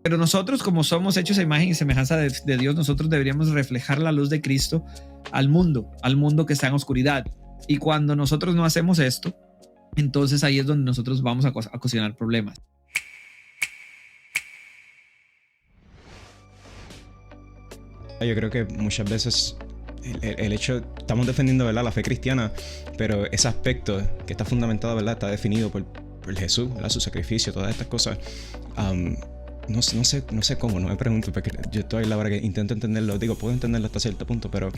Pero nosotros, como somos hechos a imagen y semejanza de Dios, nosotros deberíamos reflejar la luz de Cristo al mundo que está en oscuridad. Y cuando nosotros no hacemos esto, entonces ahí es donde nosotros vamos a ocasionar problemas. Yo creo que muchas veces el hecho, estamos defendiendo, ¿verdad?, la fe cristiana, pero ese aspecto que está fundamentado, ¿verdad?, está definido por Jesús, ¿verdad?, su sacrificio, todas estas cosas. No sé cómo, no me pregunto, porque yo estoy la verdad que intento entenderlo, digo, puedo entenderlo hasta cierto punto, pero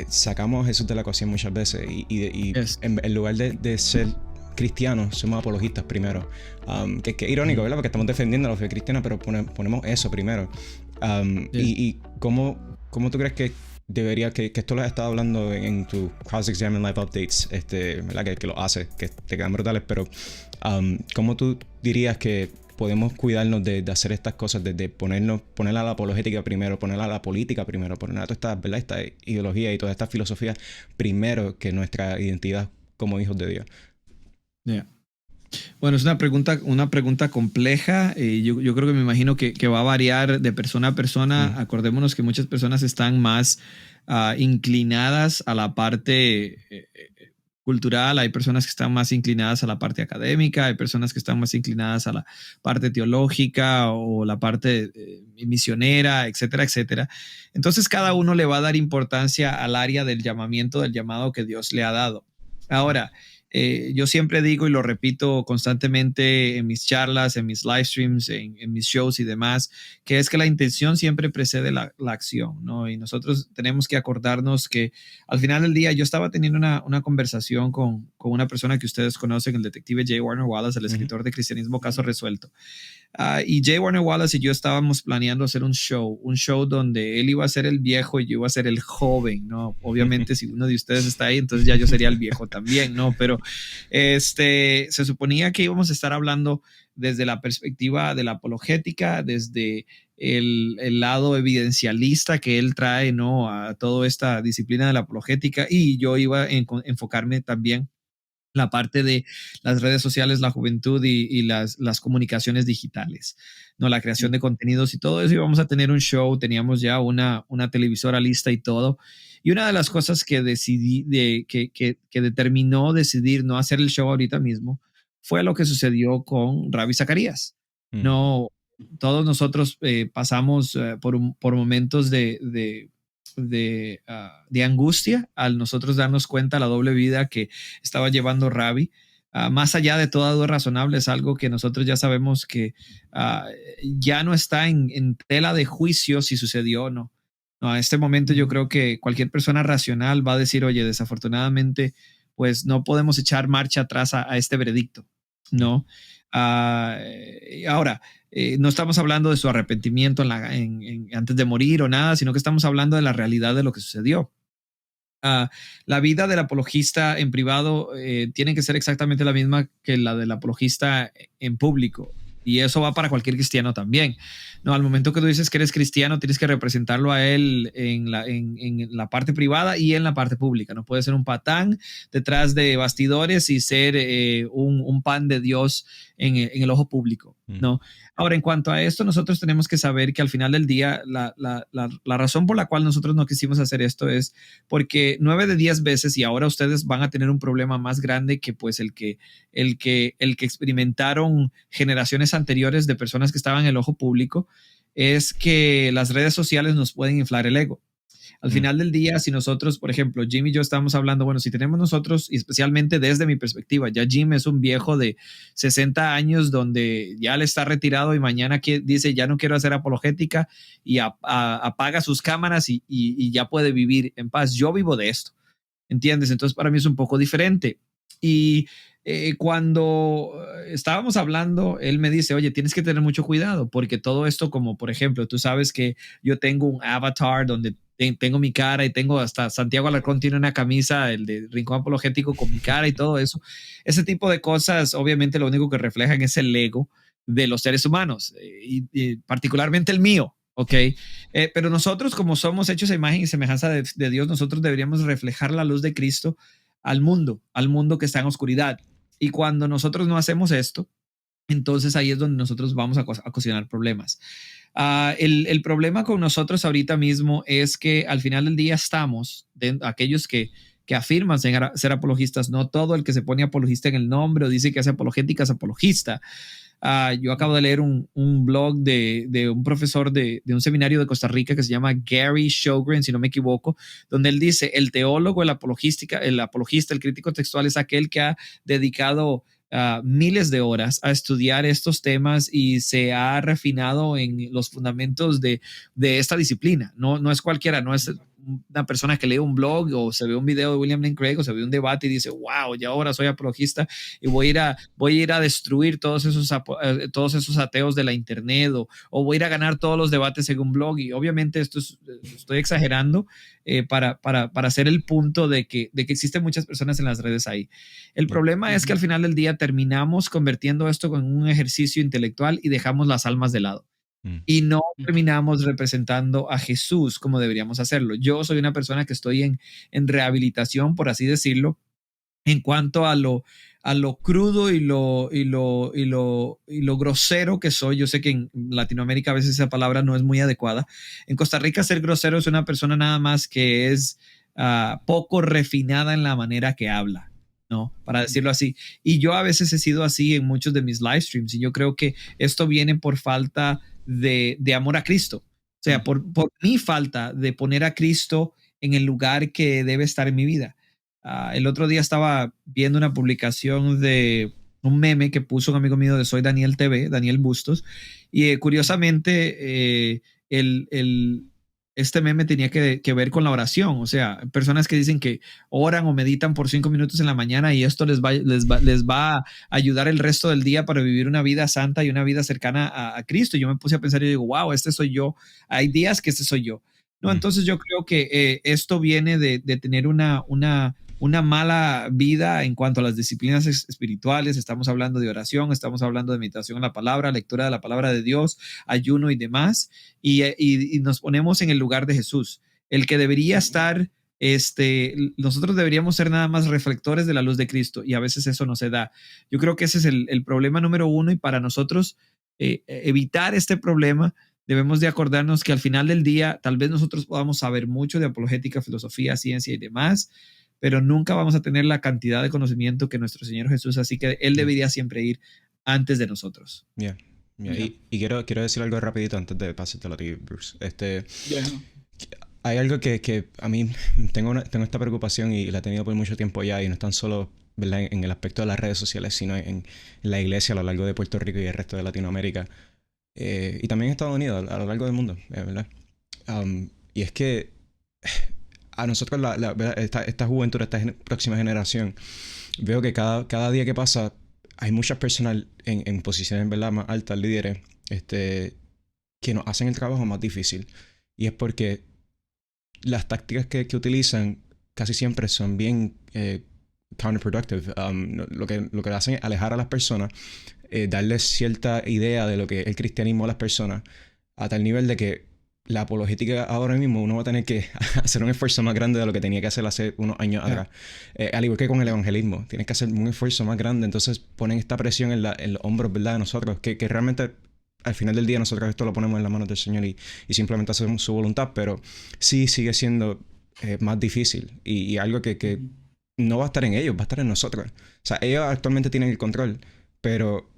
sacamos a Jesús de la ecuación muchas veces y Yes. en lugar de ser cristianos, somos apologistas primero. Que es irónico, ¿verdad? Porque estamos defendiendo la fe cristiana, pero ponemos eso primero. Yes. Y cómo tú crees que debería, que esto lo has estado hablando en tu Cross-Examine Life Updates, ¿verdad? Que lo haces, que te quedan brutales, pero ¿cómo tú dirías que podemos cuidarnos de hacer estas cosas, de poner a la apologética primero, poner a la política primero, poner a toda esta, ¿verdad?, esta ideología y toda esta filosofía primero que nuestra identidad como hijos de Dios? Yeah. Bueno, es una pregunta compleja. Yo creo que me imagino que va a variar de persona a persona. Acordémonos que muchas personas están más inclinadas a la parte cultural, hay personas que están más inclinadas a la parte académica, hay personas que están más inclinadas a la parte teológica o la parte misionera, etcétera, etcétera. Entonces cada uno le va a dar importancia al área del llamamiento, del llamado que Dios le ha dado. Ahora, yo siempre digo y lo repito constantemente en mis charlas, en mis live streams, en mis shows y demás, que es que la intención siempre precede la acción, ¿no? Y nosotros tenemos que acordarnos que al final del día yo estaba teniendo una conversación con una persona que ustedes conocen, el detective J. Warner Wallace, el escritor de Cristianismo Caso Resuelto. Y J. Warner Wallace y yo estábamos planeando hacer un show donde él iba a ser el viejo y yo iba a ser el joven, ¿no? Obviamente si uno de ustedes está ahí, entonces ya yo sería el viejo también, ¿no? Pero se suponía que íbamos a estar hablando desde la perspectiva de la apologética, desde el lado evidencialista que él trae, ¿no?, a toda esta disciplina de la apologética, y yo iba a enfocarme también la parte de las redes sociales, la juventud y las comunicaciones digitales, ¿no? La creación de contenidos y todo eso. Y vamos a tener un show, teníamos ya una televisora lista y todo. Y una de las cosas que decidí, que determinó decidir no hacer el show ahorita mismo, fue lo que sucedió con Ravi Zacarías. No, todos nosotros pasamos por momentos de angustia al nosotros darnos cuenta la doble vida que estaba llevando Ravi. Más allá de toda duda razonable, es algo que nosotros ya sabemos que ya no está en tela de juicio si sucedió o no. No, a este momento yo creo que cualquier persona racional va a decir, oye, desafortunadamente, pues no podemos echar marcha atrás a este veredicto, ¿no? Ahora, no estamos hablando de su arrepentimiento antes de morir o nada, sino que estamos hablando de la realidad de lo que sucedió. La vida del apologista en privado tiene que ser exactamente la misma que la del apologista en público. Y eso va para cualquier cristiano también. No, al momento que tú dices que eres cristiano, tienes que representarlo a él en la parte privada y en la parte pública. No puede ser un patán detrás de bastidores y ser un pan de Dios en el ojo público, ¿no? Ahora, en cuanto a esto, nosotros tenemos que saber que al final del día, la razón por la cual nosotros no quisimos hacer esto es porque 9 de 10 veces, y ahora ustedes van a tener un problema más grande que pues el que experimentaron generaciones anteriores de personas que estaban en el ojo público, es que las redes sociales nos pueden inflar el ego. Al final del día, si nosotros, por ejemplo, Jim y yo estamos hablando, bueno, si tenemos nosotros, y especialmente desde mi perspectiva, ya Jim es un viejo de 60 años donde ya le está retirado y mañana dice, ya no quiero hacer apologética y apaga sus cámaras y ya puede vivir en paz. Yo vivo de esto, ¿entiendes? Entonces para mí es un poco diferente. Y cuando estábamos hablando, él me dice, oye, tienes que tener mucho cuidado porque todo esto, como por ejemplo, tú sabes que yo tengo un avatar donde tengo mi cara y tengo hasta Santiago Alarcón tiene una camisa, el de Rincón Apologético con mi cara y todo eso. Ese tipo de cosas, obviamente lo único que reflejan es el ego de los seres humanos y particularmente el mío. Ok, pero nosotros como somos hechos a imagen y semejanza de Dios, nosotros deberíamos reflejar la luz de Cristo al mundo que está en oscuridad. Y cuando nosotros no hacemos esto, entonces ahí es donde nosotros vamos a ocasionar problemas. El problema con nosotros ahorita mismo es que al final del día estamos, aquellos que afirman ser apologistas, no todo el que se pone apologista en el nombre o dice que hace apologética es apologista. Yo acabo de leer un blog de un profesor de un seminario de Costa Rica que se llama Gary Shogren, si no me equivoco, donde él dice, el teólogo, el apologista, el crítico textual es aquel que ha dedicado miles de horas a estudiar estos temas y se ha refinado en los fundamentos de esta disciplina. No es cualquiera, no es una persona que lee un blog o se ve un video de William Lane Craig o se ve un debate y dice, wow, ya ahora soy apologista y voy a ir a destruir todos esos ateos de la internet o voy a ir a ganar todos los debates en un blog. Y obviamente estoy exagerando para hacer el punto de que existen muchas personas en las redes ahí. El problema es que al final del día terminamos convirtiendo esto en un ejercicio intelectual y dejamos las almas de lado. Y no terminamos representando a Jesús como deberíamos hacerlo. Yo soy una persona que estoy en rehabilitación, por así decirlo, en cuanto a lo crudo y lo grosero que soy. Yo sé que en Latinoamérica a veces esa palabra no es muy adecuada. En Costa Rica ser grosero es una persona nada más que es poco refinada en la manera que habla, ¿no? Para decirlo así. Y yo a veces he sido así en muchos de mis live streams y yo creo que esto viene por falta de amor a Cristo. O sea, por mi falta de poner a Cristo en el lugar que debe estar en mi vida. El otro día estaba viendo una publicación de un meme que puso un amigo mío de Soy Daniel TV, Daniel Bustos, y curiosamente este meme tenía que ver con la oración. O sea, personas que dicen que oran o meditan por 5 minutos en la mañana y esto les va a ayudar el resto del día para vivir una vida santa y una vida cercana a Cristo. Yo me puse a pensar y digo, wow, este soy yo. Hay días que este soy yo. No, entonces yo creo que esto viene de tener una mala vida en cuanto a las disciplinas espirituales. Estamos hablando de oración, estamos hablando de meditación en la palabra, lectura de la palabra de Dios, ayuno y demás, y nos ponemos en el lugar de Jesús, el que debería estar. Nosotros deberíamos ser nada más reflectores de la luz de Cristo y a veces eso no se da. Yo creo que ese es el problema número uno, y para nosotros evitar este problema debemos de acordarnos que al final del día tal vez nosotros podamos saber mucho de apologética, filosofía, ciencia y demás, pero nunca vamos a tener la cantidad de conocimiento que nuestro Señor Jesús, así que Él debería siempre ir antes de nosotros. Yeah. Y quiero decir algo rapidito antes de pasártelo a ti, Bruce. Hay algo que a mí tengo esta preocupación y la he tenido por mucho tiempo ya, y no es tan solo, ¿verdad?, en el aspecto de las redes sociales, sino en la iglesia a lo largo de Puerto Rico y el resto de Latinoamérica. Y también en Estados Unidos, a lo largo del mundo, ¿verdad? Y es que a nosotros, esta juventud, esta próxima generación, veo que cada día que pasa hay muchas personas en posiciones, ¿verdad?, más altas, líderes, que nos hacen el trabajo más difícil. Y es porque las tácticas que utilizan casi siempre son bien counterproductive. Lo que hacen es alejar a las personas, darles cierta idea de lo que es el cristianismo a las personas, a tal nivel de que la apologética ahora mismo uno va a tener que hacer un esfuerzo más grande de lo que tenía que hacer hace unos años atrás. Al igual que con el evangelismo, tienes que hacer un esfuerzo más grande. Entonces ponen esta presión en los hombros, ¿verdad?, de nosotros, que realmente al final del día nosotros esto lo ponemos en las manos del Señor y simplemente hacemos su voluntad, pero sí sigue siendo más difícil y algo que no va a estar en ellos, va a estar en nosotros. O sea, ellos actualmente tienen el control, pero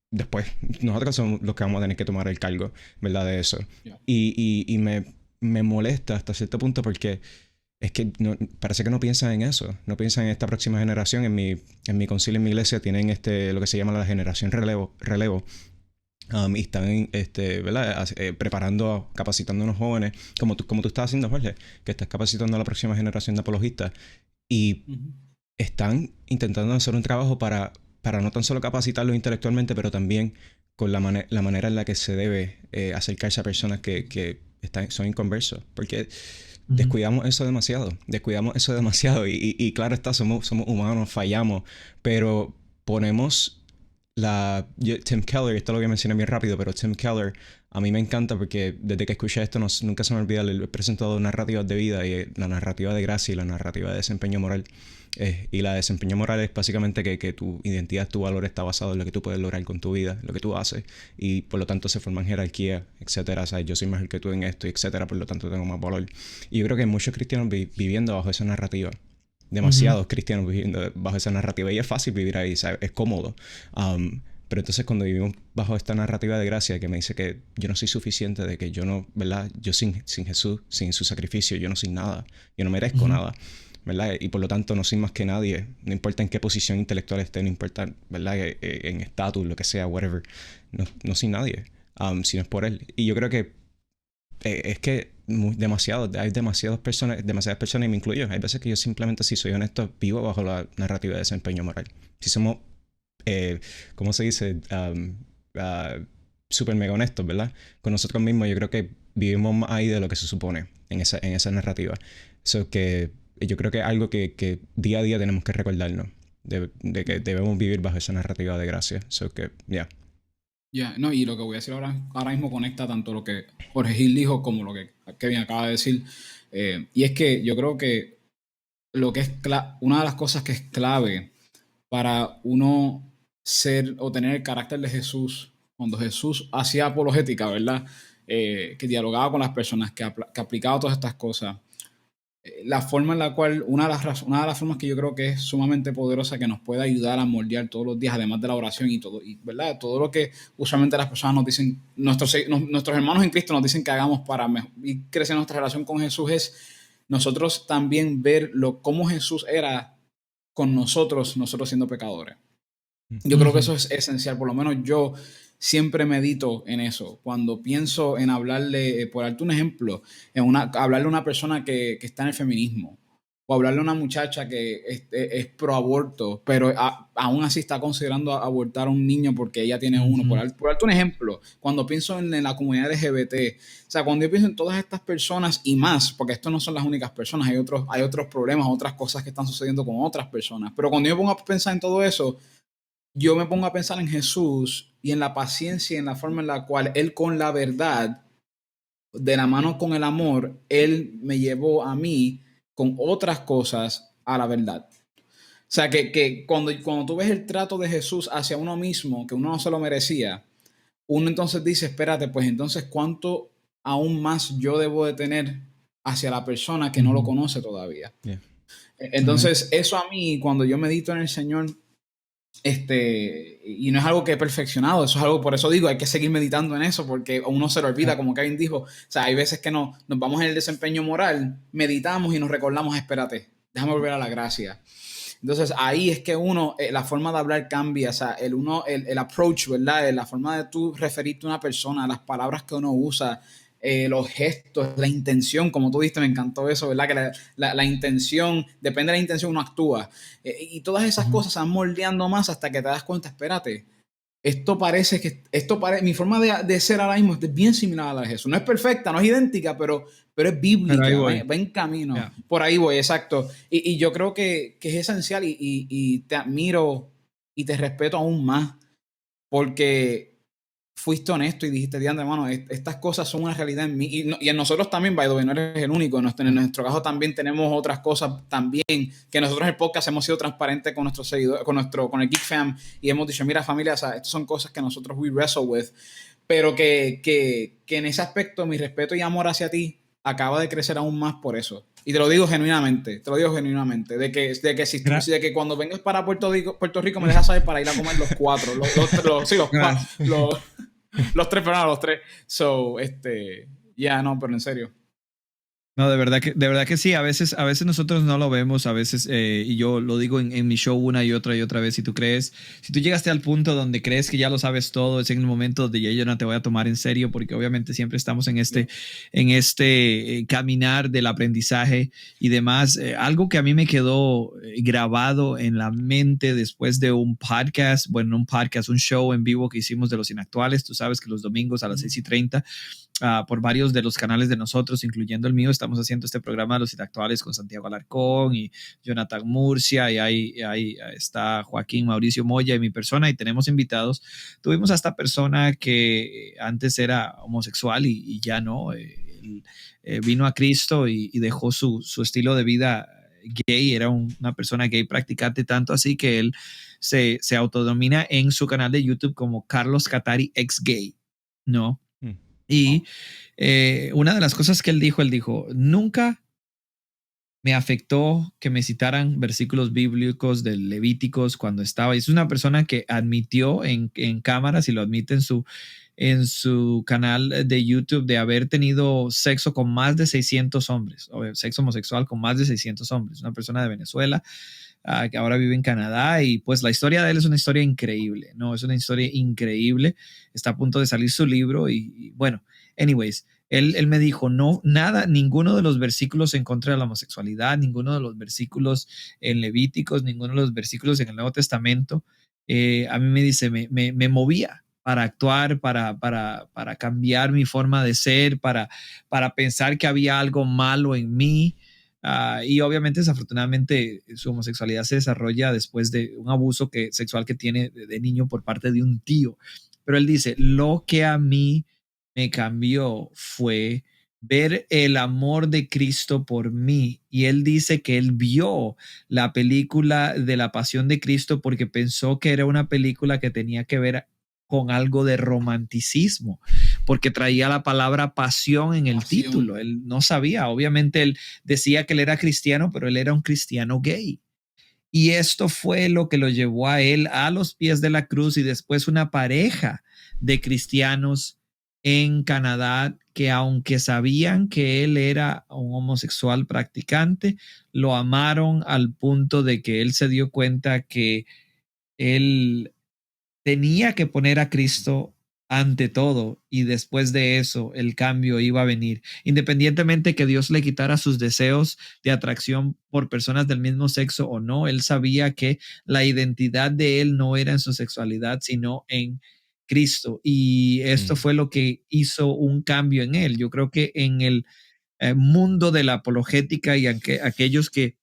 después nosotros somos los que vamos a tener que tomar el cargo, ¿verdad?, de eso. Yeah. Y me molesta hasta cierto punto porque es que parece que no piensan en eso, no piensan en esta próxima generación. En mi concilio, en mi iglesia, tienen lo que se llama la generación relevo. Y están ¿verdad?, preparando, capacitando a unos jóvenes, como tú estás haciendo, Jorge, que estás capacitando a la próxima generación de apologistas, y están intentando hacer un trabajo para no tan solo capacitarlos intelectualmente, pero también con la manera en la que se debe acercarse a personas que son inconversos. Porque descuidamos eso demasiado. Y claro está, somos humanos, fallamos, pero ponemos Tim Keller, esto lo voy a mencionar bien rápido, pero Tim Keller a mí me encanta porque desde que escuché esto nunca se me olvida, le he presentado narrativas de vida y la narrativa de gracia y la narrativa de desempeño moral. Y la de desempeño moral es básicamente que tu identidad, tu valor está basado en lo que tú puedes lograr con tu vida, lo que tú haces, y por lo tanto se forman jerarquías, etcétera. O sea, yo soy mejor que tú en esto, etcétera, por lo tanto tengo más valor. Y yo creo que hay muchos cristianos viviendo bajo esa narrativa. Demasiados cristianos viviendo bajo esa narrativa. Y es fácil vivir ahí, ¿sabes? Es cómodo. Pero entonces cuando vivimos bajo esta narrativa de gracia que me dice que yo no soy suficiente, de que yo no, ¿verdad? Yo sin Jesús, sin su sacrificio, yo no soy nada. Yo no merezco nada, ¿verdad? Y por lo tanto no soy más que nadie. No importa en qué posición intelectual esté, no importa, ¿verdad? En estatus, lo que sea, whatever. No soy nadie, si no es por Él. Y yo creo que es que hay demasiadas personas, y me incluyo. Hay veces que yo simplemente, si soy honesto, vivo bajo la narrativa de desempeño moral. Si somos, ¿cómo se dice? Súper mega honestos, ¿verdad? Con nosotros mismos, yo creo que vivimos más ahí de lo que se supone en esa narrativa. So que yo creo que es algo que día a día tenemos que recordarnos, de que debemos vivir bajo esa narrativa de gracia. So que, ya. No, y lo que voy a decir ahora mismo conecta tanto lo que Jorge Gil dijo como lo que Kevin acaba de decir. Y es que yo creo que lo que es una de las cosas que es clave para uno ser o tener el carácter de Jesús, cuando Jesús hacía apologética, ¿verdad? Que dialogaba con las personas, que aplicaba todas estas cosas. La forma en la cual, una de las formas que yo creo que es sumamente poderosa, que nos puede ayudar a moldear todos los días, además de la oración y todo, y, ¿verdad? Todo lo que usualmente las personas nos dicen, nuestros hermanos en Cristo nos dicen que hagamos para ir creciendo nuestra relación con Jesús, es nosotros también ver cómo Jesús era con nosotros siendo pecadores. Yo creo que eso es esencial, por lo menos yo siempre medito en eso. Cuando pienso en hablarle, por darte un ejemplo, hablarle a una persona que está en el feminismo, o hablarle a una muchacha que es pro aborto, pero aún así está considerando abortar a un niño porque ella tiene uno. Por darte un ejemplo, cuando pienso en la comunidad LGBT, o sea, cuando yo pienso en todas estas personas y más, porque estos no son las únicas personas, hay otros problemas, otras cosas que están sucediendo con otras personas, pero cuando yo me pongo a pensar en todo eso, yo me pongo a pensar en Jesús y en la paciencia y en la forma en la cual Él, con la verdad, de la mano con el amor, Él me llevó a mí con otras cosas a la verdad. O sea, que cuando tú ves el trato de Jesús hacia uno mismo, que uno no se lo merecía, uno entonces dice, espérate, pues entonces, ¿cuánto aún más yo debo de tener hacia la persona que no lo conoce todavía? Yeah. Entonces, eso a mí, cuando yo medito en el Señor, y no es algo que he perfeccionado, eso es algo, por eso digo, hay que seguir meditando en eso, porque uno se lo olvida, como Kevin dijo. O sea, hay veces que nos vamos en el desempeño moral, meditamos y nos recordamos, espérate, déjame volver a la gracia. Entonces ahí es que uno, la forma de hablar cambia, o sea, el approach, ¿verdad? La forma de tú referirte a una persona, las palabras que uno usa, los gestos, la intención, como tú dijiste, me encantó eso, ¿verdad? Que la intención, depende de la intención, uno actúa. Y todas esas cosas se van moldeando más hasta que te das cuenta, espérate, mi forma de ser ahora mismo es bien similar a la de Jesús. No es perfecta, no es idéntica, pero es bíblica, va en camino. Yeah. Por ahí voy, exacto. Y yo creo que es esencial y te admiro y te respeto aún más porque fuiste honesto y dijiste, Diandre, hermano, estas cosas son una realidad en mí y en nosotros también, by the way, no eres el único. En nuestro caso también tenemos otras cosas también, que nosotros en el podcast hemos sido transparentes con nuestros seguidores, con el Geek Fam, y hemos dicho, mira familia, o sea, estas son cosas que nosotros we wrestle with, pero que en ese aspecto mi respeto y amor hacia ti acaba de crecer aún más por eso. Y te lo digo genuinamente, de que cuando vengas para Puerto Rico me dejas saber para ir a comer los cuatro, los tres. So, no, pero en serio. No, de verdad que sí. A veces nosotros no lo vemos, a veces, y yo lo digo en mi show una y otra vez. Si tú llegaste al punto donde crees que ya lo sabes todo, es en el momento donde ya yo no te voy a tomar en serio, porque obviamente siempre estamos en este caminar del aprendizaje y demás. Algo que a mí me quedó grabado en la mente después de un show en vivo que hicimos de Los Inactuales. Tú sabes que los domingos a las 6:30 por varios de los canales de nosotros, incluyendo el mío. Estamos haciendo este programa de los intelectuales con Santiago Alarcón y Jonathan Murcia, y ahí está Joaquín Mauricio Moya y mi persona, y tenemos invitados. Tuvimos a esta persona que antes era homosexual y ya no, vino a Cristo y dejó su estilo de vida gay. Era una persona gay practicante, tanto así que él se autodomina en su canal de YouTube como Carlos Catari ex gay, ¿no? Y una de las cosas que él dijo, nunca me afectó que me citaran versículos bíblicos de Levíticos cuando estaba. Es una persona que admitió en cámaras, y lo admite en su canal de YouTube, de haber tenido sexo con más de 600 hombres, o sexo homosexual con más de 600 hombres. Una persona de Venezuela que ahora vive en Canadá, y pues la historia de él es una historia increíble, ¿no? Es una historia increíble. Está a punto de salir su libro y bueno, anyways, él me dijo, no, nada, ninguno de los versículos en contra de la homosexualidad, ninguno de los versículos en Levíticos, ninguno de los versículos en el Nuevo Testamento, a mí me dice, me movía para actuar, para cambiar mi forma de ser, para pensar que había algo malo en mí. Y obviamente, desafortunadamente, su homosexualidad se desarrolla después de un abuso sexual que tiene de niño por parte de un tío. Pero él dice, lo que a mí me cambió fue ver el amor de Cristo por mí. Y él dice que él vio la película de la Pasión de Cristo porque pensó que era una película que tenía que ver con algo de romanticismo, porque traía la palabra pasión en el título. Él no sabía, obviamente él decía que él era cristiano, pero él era un cristiano gay. Y esto fue lo que lo llevó a él a los pies de la cruz, y después una pareja de cristianos en Canadá que, aunque sabían que él era un homosexual practicante, lo amaron al punto de que él se dio cuenta que él tenía que poner a Cristo ante todo, y después de eso el cambio iba a venir, independientemente que Dios le quitara sus deseos de atracción por personas del mismo sexo o no. Él sabía que la identidad de él no era en su sexualidad, sino en Cristo, y esto fue lo que hizo un cambio en él. Yo creo que en el mundo de la apologética, y aquellos que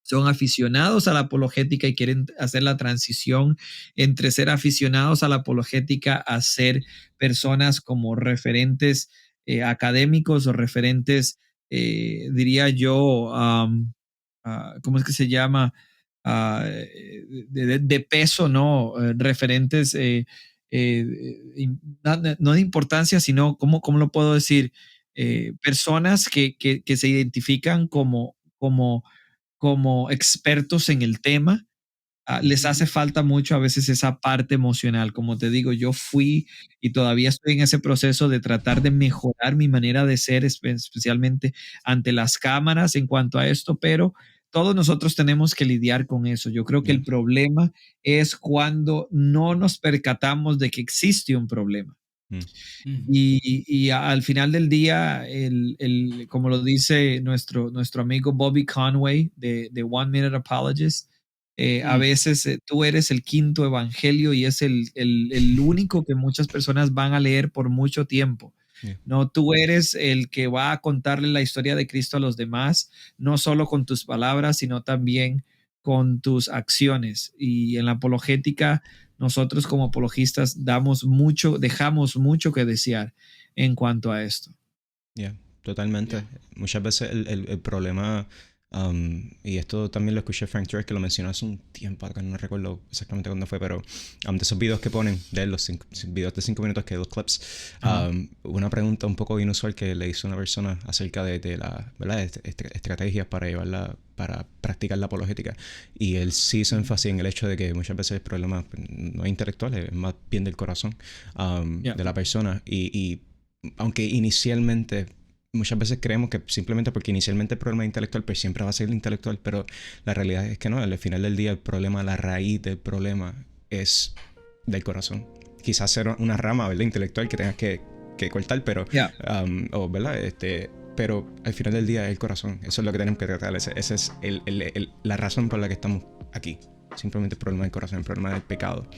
son aficionados a la apologética y quieren hacer la transición entre ser aficionados a la apologética a ser personas como referentes académicos o referentes, diría yo, ¿cómo es que se llama? De peso, ¿no? Referentes, no de importancia, sino, ¿cómo lo puedo decir? Personas que se identifican como expertos en el tema. Les hace falta mucho a veces esa parte emocional. Como te digo, yo fui y todavía estoy en ese proceso de tratar de mejorar mi manera de ser, especialmente ante las cámaras en cuanto a esto, pero todos nosotros tenemos que lidiar con eso. Yo creo que el problema es cuando no nos percatamos de que existe un problema. Y al final del día, como lo dice nuestro amigo Bobby Conway de One Minute Apologist, a veces tú eres el quinto evangelio y es el único que muchas personas van a leer por mucho tiempo. No, tú eres el que va a contarle la historia de Cristo a los demás, no solo con tus palabras, sino también con tus acciones. Y en la apologética, nosotros como apologistas dejamos mucho que desear en cuanto a esto. Totalmente. Muchas veces el problema, y esto también lo escuché Frank Turek, que lo mencionó hace un tiempo acá, no recuerdo exactamente cuándo fue, pero de esos videos que ponen, de los videos de 5 minutos, que los clips, una pregunta un poco inusual que le hizo una persona acerca de la, ¿verdad?, estrategias para para practicar la apologética, y él sí hizo énfasis en el hecho de que muchas veces el problema no es intelectual, es más bien del corazón de la persona, y aunque inicialmente muchas veces creemos que simplemente porque inicialmente el problema es intelectual, pues siempre va a ser intelectual, pero la realidad es que no. Al final del día, el problema, la raíz del problema es del corazón. Quizás ser una rama, ¿verdad?, intelectual que tengas que cortar, pero ¿verdad? Pero al final del día es el corazón. Eso es lo que tenemos que tratar. Esa es la razón por la que estamos aquí. Simplemente el problema del corazón, el problema del pecado.